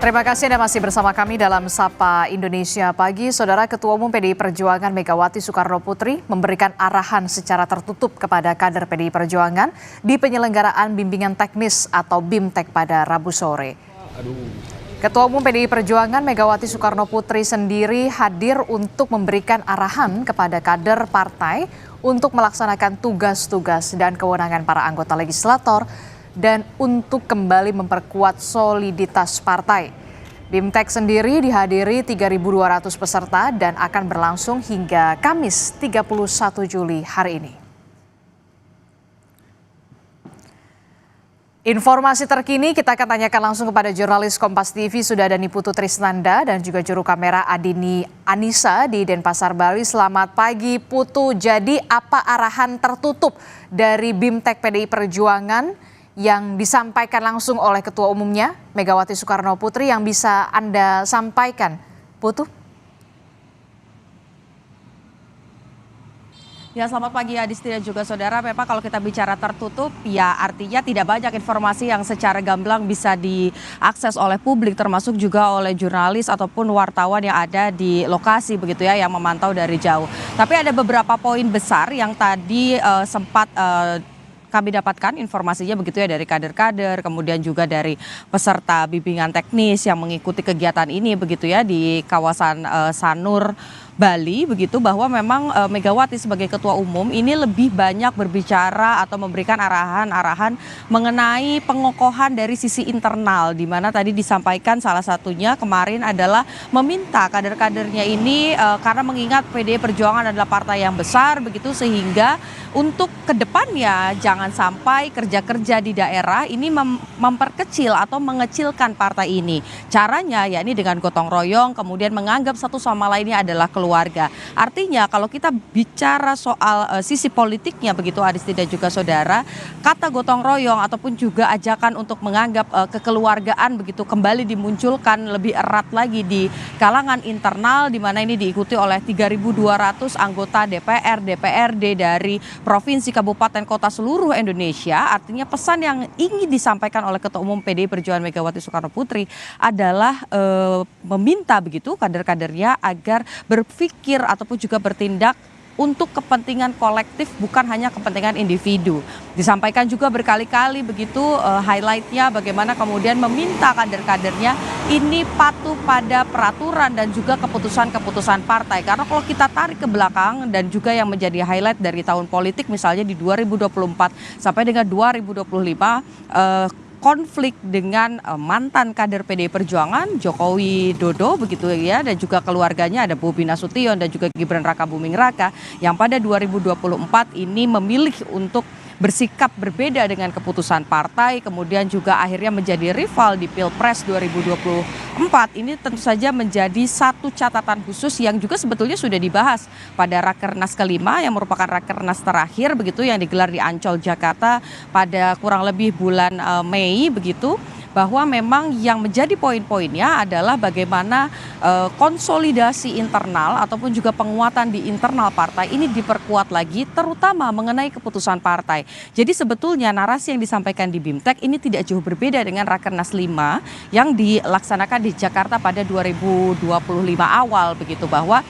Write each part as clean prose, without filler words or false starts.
Terima kasih Anda masih bersama kami dalam Sapa Indonesia Pagi. Saudara Ketua Umum PDI Perjuangan Megawati Soekarno Putri memberikan arahan secara tertutup kepada kader PDI Perjuangan di penyelenggaraan bimbingan teknis atau BIMTEK pada Rabu sore. Ketua Umum PDI Perjuangan Megawati Soekarno Putri sendiri hadir untuk memberikan arahan kepada kader partai untuk melaksanakan tugas-tugas dan kewenangan para anggota legislator dan untuk kembali memperkuat soliditas partai. BIMTEK sendiri dihadiri 3.200 peserta dan akan berlangsung hingga Kamis 31 Juli hari ini. Informasi terkini kita akan tanyakan langsung kepada jurnalis Kompas TV sudah ada Niputu Trisnanda dan juga juru kamera Adini Anissa di Denpasar, Bali. Selamat pagi Putu, jadi apa arahan tertutup dari BIMTEK PDI Perjuangan yang disampaikan langsung oleh Ketua Umumnya Megawati Soekarno Putri yang bisa Anda sampaikan, Putu? Ya, selamat pagi Adisti dan juga saudara. Memang kalau kita bicara tertutup, ya artinya tidak banyak informasi yang secara gamblang bisa diakses oleh publik, termasuk juga oleh jurnalis ataupun wartawan yang ada di lokasi begitu ya, yang memantau dari jauh. Tapi ada beberapa poin besar yang tadi sempat kami dapatkan informasinya begitu ya dari kader-kader, kemudian juga dari peserta bimbingan teknis yang mengikuti kegiatan ini begitu ya di kawasan Sanur, Bali begitu, bahwa memang Megawati sebagai Ketua Umum ini lebih banyak berbicara atau memberikan arahan-arahan mengenai pengokohan dari sisi internal, di mana tadi disampaikan salah satunya kemarin adalah meminta kader-kadernya ini karena mengingat PDI Perjuangan adalah partai yang besar begitu, sehingga untuk kedepannya jangan sampai kerja-kerja di daerah ini memperkecil atau mengecilkan partai ini. Caranya ya ini dengan gotong royong, kemudian menganggap satu sama lainnya adalah keluarga. Artinya kalau kita bicara soal sisi politiknya begitu Adisti dan juga saudara, kata gotong royong ataupun juga ajakan untuk menganggap kekeluargaan begitu kembali dimunculkan lebih erat lagi di kalangan internal, di mana ini diikuti oleh 3.200 anggota DPR, DPRD dari provinsi, kabupaten, kota seluruh Indonesia. Artinya pesan yang ingin disampaikan oleh Ketua Umum PDI Perjuangan Megawati Soekarno Putri adalah meminta begitu kader-kadernya agar berpikir ataupun juga bertindak untuk kepentingan kolektif, bukan hanya kepentingan individu. Disampaikan juga berkali-kali begitu highlightnya bagaimana kemudian meminta kader-kadernya ini patuh pada peraturan dan juga keputusan-keputusan partai. Karena kalau kita tarik ke belakang dan juga yang menjadi highlight dari tahun politik misalnya di 2024 sampai dengan 2025, konflik dengan mantan kader PDI Perjuangan Jokowi Dodo begitu ya, dan juga keluarganya ada Bobi Nasution dan juga Gibran Rakabuming Raka yang pada 2024 ini memilih untuk bersikap berbeda dengan keputusan partai, kemudian juga akhirnya menjadi rival di Pilpres 2024. Ini tentu saja menjadi satu catatan khusus yang juga sebetulnya sudah dibahas pada Rakernas kelima yang merupakan Rakernas terakhir begitu yang digelar di Ancol, Jakarta pada kurang lebih bulan Mei begitu, bahwa memang yang menjadi poin-poinnya adalah bagaimana konsolidasi internal ataupun juga penguatan di internal partai ini diperkuat lagi, terutama mengenai keputusan partai. Jadi sebetulnya narasi yang disampaikan di BIMTEK ini tidak jauh berbeda dengan Rakernas 5 yang dilaksanakan di Jakarta pada 2025 awal begitu, bahwa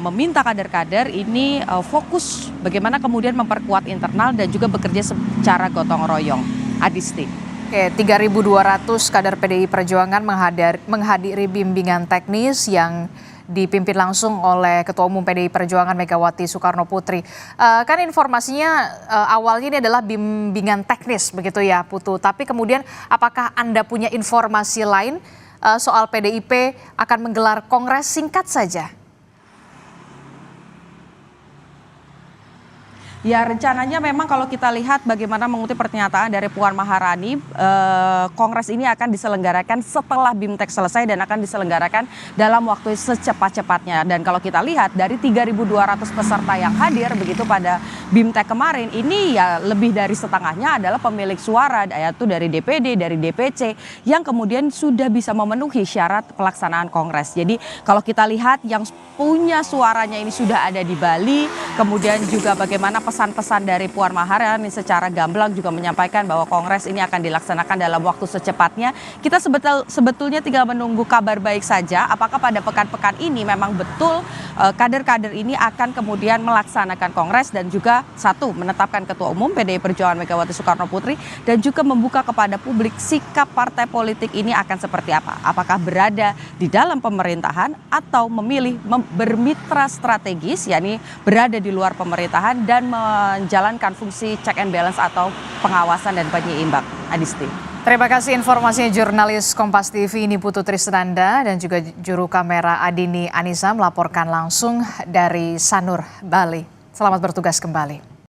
meminta kader-kader ini fokus bagaimana kemudian memperkuat internal dan juga bekerja secara gotong royong. Adisti. Oke, 3.200 kader PDI Perjuangan menghadiri bimbingan teknis yang dipimpin langsung oleh Ketua Umum PDI Perjuangan Megawati Soekarno Putri. Kan informasinya awalnya ini adalah bimbingan teknis begitu ya Putu, tapi kemudian apakah Anda punya informasi lain soal PDIP akan menggelar kongres singkat saja? Ya, rencananya memang kalau kita lihat bagaimana mengutip pernyataan dari Puan Maharani, kongres ini akan diselenggarakan setelah BIMTEK selesai dan akan diselenggarakan dalam waktu secepat-cepatnya. Dan kalau kita lihat dari 3.200 peserta yang hadir begitu pada BIMTEK kemarin, ini ya lebih dari setengahnya adalah pemilik suara, yaitu dari DPD, dari DPC, yang kemudian sudah bisa memenuhi syarat pelaksanaan kongres. Jadi kalau kita lihat yang punya suaranya ini sudah ada di Bali, kemudian juga bagaimana pesan-pesan dari Puan Maharani secara gamblang juga menyampaikan bahwa kongres ini akan dilaksanakan dalam waktu secepatnya. Kita sebetulnya tinggal menunggu kabar baik saja, apakah pada pekan-pekan ini memang betul kader-kader ini akan kemudian melaksanakan kongres dan juga satu, menetapkan Ketua Umum PDI Perjuangan Megawati Soekarno Putri dan juga membuka kepada publik sikap partai politik ini akan seperti apa. Apakah berada di dalam pemerintahan atau memilih bermitra strategis, yakni berada di luar pemerintahan dan menjalankan fungsi check and balance atau pengawasan dan penyeimbang. Adisti. Terima kasih informasinya jurnalis Kompas TV ini Putu Trisnanda dan juga juru kamera Adini Anissa melaporkan langsung dari Sanur, Bali. Selamat bertugas kembali.